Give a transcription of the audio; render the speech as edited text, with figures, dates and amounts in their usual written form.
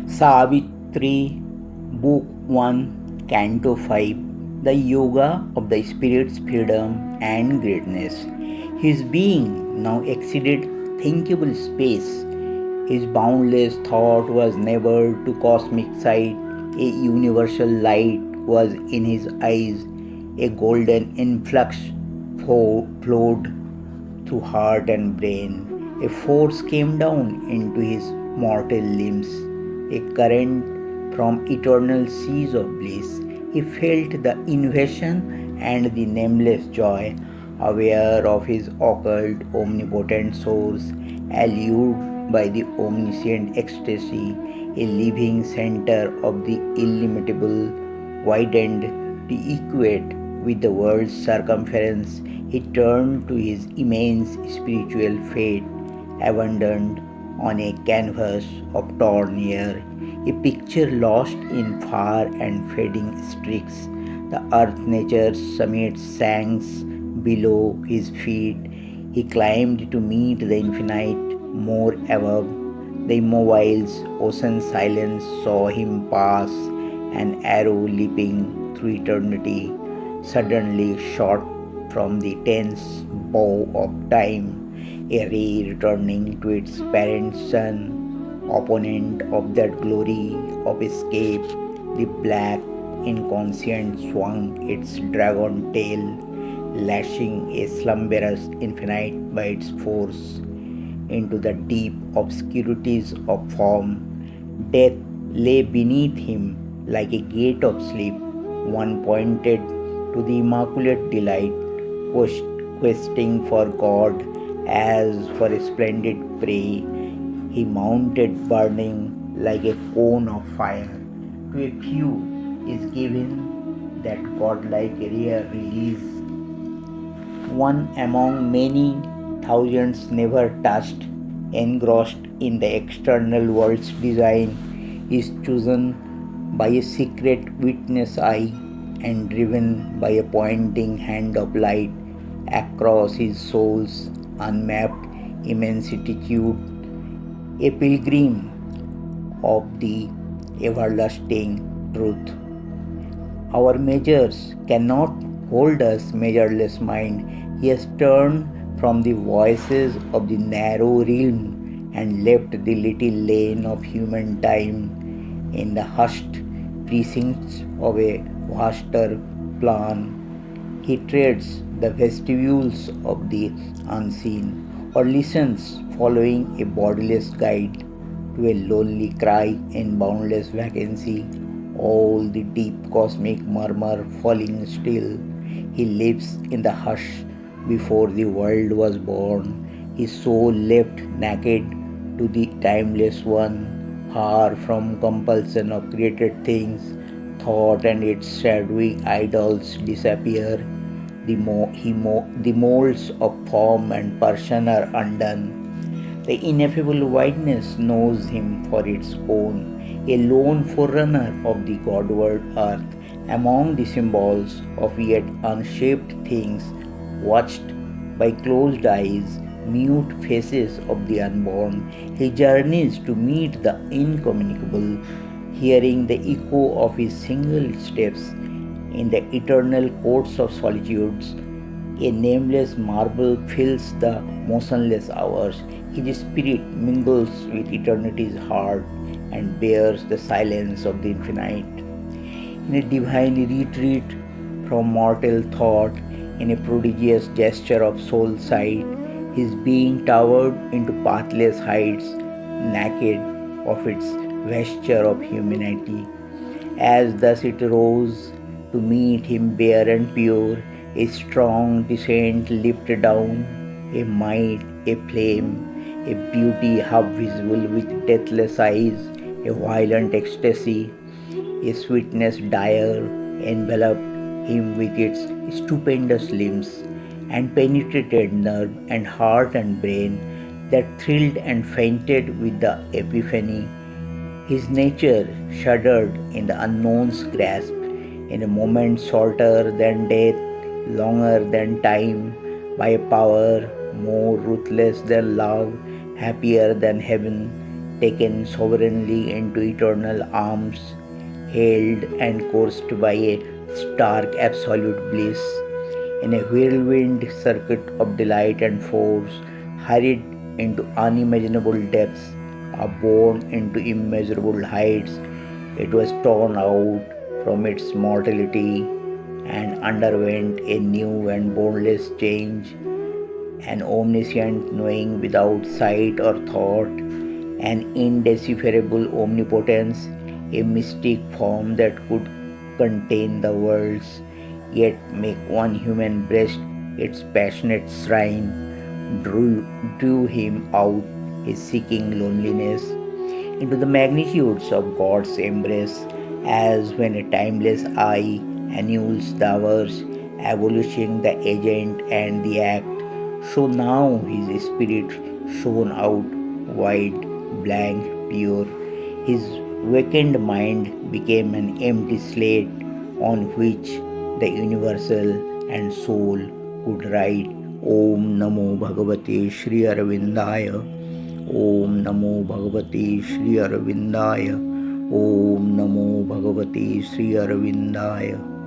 Savitri, Book 1, Canto 5, The Yoga of the Spirit's Freedom and Greatness. His being now exceeded thinkable space. His boundless thought was never to cosmic sight. A universal light was in his eyes. A golden influx flowed through heart and brain. A force came down into his mortal limbs, a current from eternal seas of bliss. He felt the invasion and the nameless joy, aware of his occult, omnipotent source, allured by the omniscient ecstasy, a living center of the illimitable, widened to equate with the world's circumference. He turned to his immense spiritual fate, abandoned on a canvas of torn air, a picture lost in far and fading streaks. The earth nature's summit sank below his feet. He climbed to meet the infinite more above. The immobile's ocean silence saw him pass, an arrow leaping through eternity, suddenly shot from the tense bow of time, a ray returning to its parent sun, opponent of that glory of escape. The black inconscient swung its dragon tail, lashing a slumberous infinite by its force into the deep obscurities of form. Death lay beneath him like a gate of sleep. One pointed to the immaculate delight, questing for God as for a splendid prey. He mounted burning like a cone of fire. To a few is given that godlike rare release, one among many thousands never touched, engrossed in the external world's design, is chosen by a secret witness eye and driven by a pointing hand of light across his soul's unmapped immensitude, a pilgrim of the everlasting truth. Our measures cannot hold us measureless mind. He has turned from the voices of the narrow realm and left the little lane of human time in the hushed precincts of a vaster plan. He treads the vestibules of the unseen, or listens, following a bodiless guide, to a lonely cry in boundless vacancy, all the deep cosmic murmur falling still. He lives in the hush before the world was born. His soul left naked to the timeless one, far from compulsion of created things. Thought and its shadowy idols disappear. The molds of form and person are undone. The ineffable wideness knows him for its own, a lone forerunner of the Godward earth, among the symbols of yet unshaped things, watched by closed eyes, mute faces of the unborn. He journeys to meet the incommunicable, hearing the echo of his single steps in the eternal courts of solitudes. A nameless marble fills the motionless hours. His spirit mingles with eternity's heart and bears the silence of the infinite. In a divine retreat from mortal thought, in a prodigious gesture of soul sight, his being towered into pathless heights, naked of its vesture of humanity. As thus it rose to meet him bare and pure, a strong descent lifted down, a might, a flame, a beauty half visible with deathless eyes, a violent ecstasy, a sweetness dire enveloped him with its stupendous limbs, and penetrated nerve and heart and brain, that thrilled and fainted with the epiphany. His nature shuddered in the unknown's grasp, in a moment shorter than death, longer than time, by a power more ruthless than love, happier than heaven. taken sovereignly into eternal arms, held and coursed by a stark absolute bliss, in a whirlwind circuit of delight and force, hurried into unimaginable depths, are borne into immeasurable heights. It was torn out from its mortality and underwent a new and boundless change, an omniscient knowing without sight or thought, an indecipherable omnipotence, a mystic form that could contain the worlds, yet make one human breast its passionate shrine, drew him out his seeking loneliness into the magnitudes of God's embrace, as when a timeless eye annuls the hours, abolishing the agent and the act. So now his spirit shone out wide, blank, pure. His vacant mind became an empty slate on which the universal and soul could write Om Namo Bhagavate Shri Arvindaya. ओम नमो भगवते श्री अरविंदाय। ओम नमो भगवते श्री अरविंदाय।